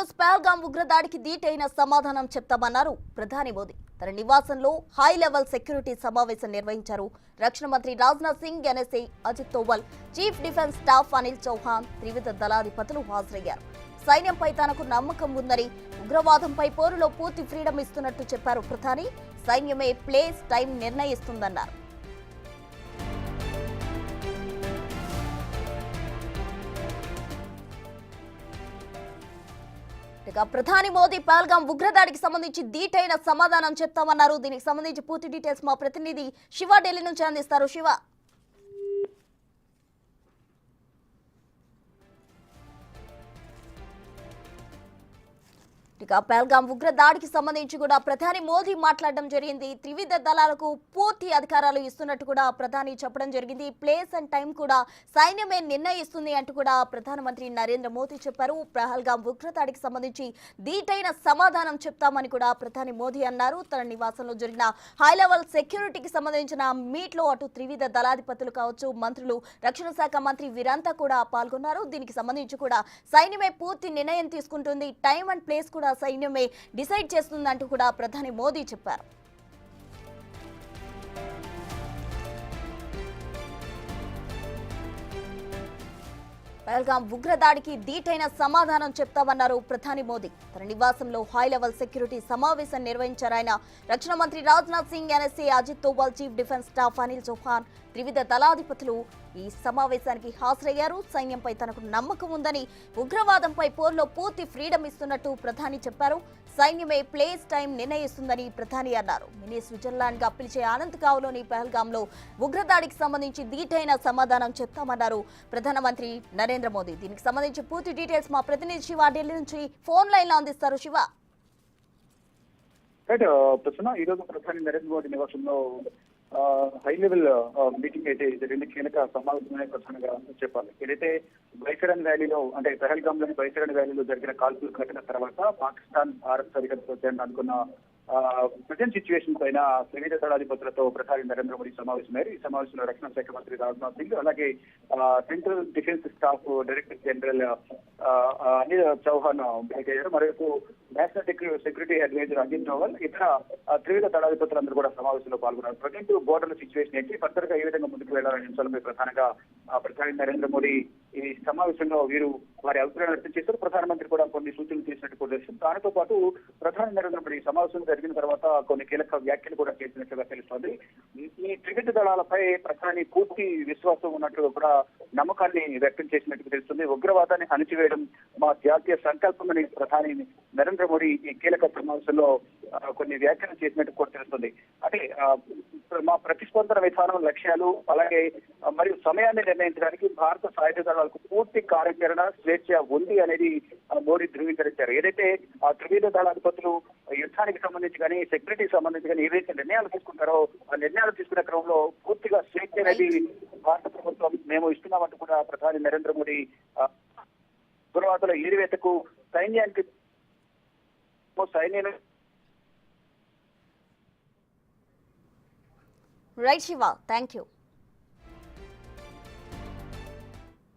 News Pahalgam ఉగ్రదాడికి దీటైన సమాధానం చెప్తామన్నారు ప్రధాని మోదీ. తన నివాసంలో హై లెవెల్ సెక్యూరిటీ సమావేశం నిర్వహించారు. రక్షణ మంత్రి Rajnath Singh, NSA Ajit Doval, chief defence staff Anil Chauhan, త్రివిధ దళాధిపతులు హాజరయ్యారు. సైన్యంపై తనకు నమ్మకం ఉందని, ఉగ్రవాదంపై పోరులో పూర్తి ఫ్రీడమ్ ఇస్తున్నట్టు చెప్పారు ప్రధాని. సైన్యమే ప్లేస్, టైం నిర్ణయిస్తుందన్నారు. ప్రధాని మోదీ పహల్గాం ఉగ్రదాడికి సంబంధించి దీటైన సమాధానం చెప్తామన్నారు. దీనికి సంబంధించి పూర్తి డీటెయిల్స్ మా ప్రతినిధి శివ ఢిల్లీ నుంచి అందిస్తారు. శివ, పహల్గాం ఉగ్రదాడికి సంబంధించి కూడా ప్రధాని మోదీ మాట్లాడడం జరిగింది. త్రివిధ దళాలకు పూర్తి అధికారాలు ఇస్తున్నట్టు కూడా ప్రధాని చెప్పడం జరిగింది. ప్లేస్ అండ్ టైం కూడా సైన్యమే నిర్ణయిస్తుంది అంటూ కూడా ప్రధానమంత్రి నరేంద్ర మోదీ చెప్పారు. పహల్గాం ఉగ్రదాడికి సంబంధించి దీటైన సమాధానం చెప్తామని కూడా ప్రధాని మోదీ అన్నారు. తన నివాసంలో జరిగిన హై లెవెల్ సెక్యూరిటీకి సంబంధించిన మీట్ లో అటు త్రివిధ దళాధిపతులు కావచ్చు, మంత్రులు, రక్షణ శాఖ మంత్రి వీరంతా కూడా పాల్గొన్నారు. దీనికి సంబంధించి కూడా సైన్యమే పూర్తి నిర్ణయం తీసుకుంటుంది, టైం అండ్ ప్లేస్ కూడా సైన్యమే డిసైడ్ చేస్తుందంటూ కూడా ప్రధాని మోదీ చెప్పారు. పహల్గాం ఉగ్రదాడికి దీటైన సమాధానం చెప్తామన్నారు ప్రధాని మోదీ. తన నివాసంలో హై లెవెల్ సెక్యూరిటీ సమావేశం నిర్వహించారు ఆయన. రక్షణ మంత్రి Rajnath Singh, NSA Ajit Doval, chief defence staff Anil Chauhan, త్రివిధ దళాధిపతులు ఈ సమావేశానికి హాజరయ్యారు. సైన్యంపై తనకు నమ్మకం ఉందని, ఉగ్రవాదంపై పోర్లో పూర్తి ఫ్రీడమ్ ఇస్తున్నట్టు ప్రధాని చెప్పారు. సైన్యమే ప్లేస్, టైం నిర్ణయిస్తుందని ప్రధాని అన్నారు. మినీ స్విట్జర్లాండ్ గా పిలిచే ఆనందగావ్లోని పహల్గాంలో ఉగ్రదాడికి సంబంధించి దీటైన సమాధానం చెప్తామన్నారు ప్రధానమంత్రి నరేంద్ర మోదీ. దీనికి సంబంధించి పూర్తి డీటెయిల్స్ మా ప్రతినిధి శివ ఢిల్లీ నుంచి ఫోన్ లైన్ లో అందిస్తారు. శివ, ఈ రోజు ప్రధాని నరేంద్ర మోదీ నివాసంలో హై లెవెల్ మీటింగ్ అయితే జరిగింది. కీలక సమావేశమే ప్రధానంగా చెప్పాలి. ఏదైతే బైసరన్ వ్యాలీలో, అంటే పహల్గామ్ లోని బైసరన్ వ్యాలీలో జరిగిన కాల్పుల ఘటన తర్వాత పాకిస్తాన్ భారత్ సరిహద్దు అనుకున్న ప్రజెంట్ సిచ్యువేషన్ పైన త్రివిధ దళాధిపతులతో ప్రధాని నరేంద్ర మోదీ సమావేశమయ్యారు. ఈ సమావేశంలో రక్షణ శాఖ మంత్రి రాజ్నాథ్ సింగ్, అలాగే central defence staff director general Anil Chauhan భేటీ అయ్యారు. మరోవైపు national security adviser Ajit Doval, ఇతర త్రివిధ దళాధిపతులందరూ కూడా సమావేశంలో పాల్గొన్నారు. ప్రజెంట్ బోర్డర్ సిచ్యువేషన్ ఏంటి, ఫర్దర్ గా ఏ విధంగా ముందుకు వెళ్లాలనే అంశాలపై ప్రధానంగా ప్రధాని నరేంద్ర మోదీ ఈ సమావేశంలో వీరు వారి అభిప్రాయాలు వ్యక్తం చేశారు. ప్రధానమంత్రి కూడా కొన్ని సూచనలు చేసినట్టు కూడా తెలుస్తుంది. దానితో పాటు ప్రధాని నరేంద్ర మోదీ సమావేశం జరిగిన తర్వాత కొన్ని కీలక వ్యాఖ్యలు కూడా చేసినట్లుగా తెలుస్తోంది. ఈ త్రివిధ దళాలపై ప్రధాని పూర్తి విశ్వాసం ఉన్నట్లుగా కూడా నమ్మకాన్ని వ్యక్తం చేసినట్టు తెలుస్తుంది. ఉగ్రవాదాన్ని అణిచివేయడం మా జాతీయ సంకల్పమని ప్రధాని నరేంద్ర మోదీ ఈ కీలక సమావేశంలో కొన్ని వ్యాఖ్యలు చేసినట్టు కూడా తెలుస్తుంది. అంటే మా ప్రతిస్పందన విధానం, లక్ష్యాలు, అలాగే మరియు సమయాన్ని నిర్ణయించడానికి భారత సాయుధ దళాలకు పూర్తి కార్యాచరణ స్వేచ్ఛ ఉంది అనేది మోడీ ధృవీకరించారు. ఏదైతే ఆ త్రివిధ దళాధిపతులు యుద్ధానికి సంబంధించి కానీ, సెక్యూరిటీకి సంబంధించి కానీ ఏవైతే నిర్ణయాలు తీసుకుంటారో ఆ నిర్ణయాలు తీసుకునే క్రమంలో పూర్తిగా స్వేచ్ఛ అనేది భారత ప్రభుత్వం మేము ఇస్తున్నామంటూ కూడా ప్రధాని నరేంద్ర మోదీ ఉగ్రవాదుల ఏరివేతకు సైన్యానికి రైట్ శివ, థ్యాంక్ యూ.